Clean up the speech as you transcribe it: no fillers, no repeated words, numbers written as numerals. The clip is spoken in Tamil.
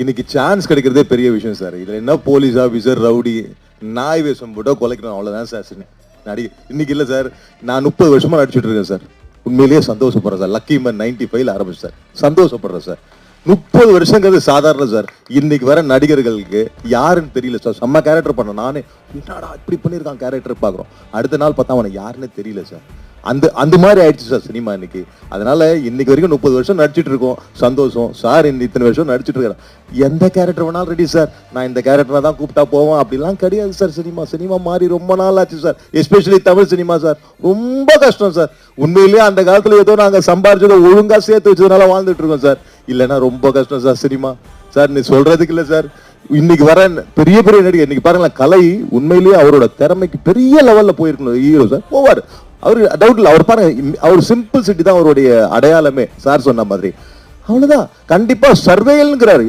இன்னைக்கு சான்ஸ் கிடைக்கிறதே பெரிய விஷயம் சார். இதுல என்ன போலீஸ் ஆஃபீஸர் ரவுடி நாய் வேஷம் போட்டோ கொலைக்கணும் அவ்வளவுதான் சார். நடிகை இன்னைக்கு இல்லை சார். நான் 30 வருஷமா நடிச்சுட்டு இருக்கேன் சார். உண்மையிலேயே சந்தோஷப்படுறேன் சார். லக்கி மேன் 95ல ஆரம்பிச்சு சார். சந்தோஷப்படுறேன் சார். 30 வருஷங்கிறது சாதாரண சார். இன்னைக்கு வர நடிகர்களுக்கு யாருன்னு தெரியல சார். செம்ம கேரக்டர் பண்ண நானே என்னடா இப்படி பண்ணியிருக்கான் கேரக்டர் பார்க்குறோம். அடுத்த நாள் பார்த்தா அவனை யாருன்னு தெரியல சார். அந்த மாதிரி ஆயிடுச்சு சார் சினிமா இன்னைக்கு. அதனால இன்னைக்கு வரைக்கும் 30 வருஷம் நடிச்சுட்டு இருக்கோம். சந்தோஷம் சார். இத்தனை வருஷம் நடிச்சுட்டு இருக்கிறேன். எந்த கேரக்டர் வேணாலும் ரெடி சார். நான் இந்த கேரக்டரை தான் கூப்பிட்டா போவேன் அப்படிலாம் கிடையாது சார். சினிமா மாறி ரொம்ப நாள் ஆச்சு sir. Especially Tamil cinema sir. ரொம்ப கஷ்டம் சார். உண்மையிலேயே அந்த காலத்துல ஏதோ நாங்க சம்பாரிச்சதை ஒழுங்கா சேர்த்து வச்சதுனால வாழ்ந்துட்டு இருக்கோம் சார். இல்லைன்னா ரொம்ப கஷ்டம் சார் சினிமா சார். நீ சொல்றதுக்கு இல்லை சார். இன்னைக்கு வர பெரிய பெரிய நடிகர் இன்னைக்கு பாருங்களேன். கலை உண்மையிலேயே அவரோட திறமைக்கு பெரிய லெவல்ல போயிருக்கணும் ஹீரோ சார். போவார் அவரு டவுட் இல்லை. அவர் பாருங்க, அவர் சிம்பிள் சிட்டி தான் அவருடைய அடையாளமே சார் சொன்ன மாதிரி. அவ்வளவுதான். கண்டிப்பா சர்வேயல்ங்கிறாரு.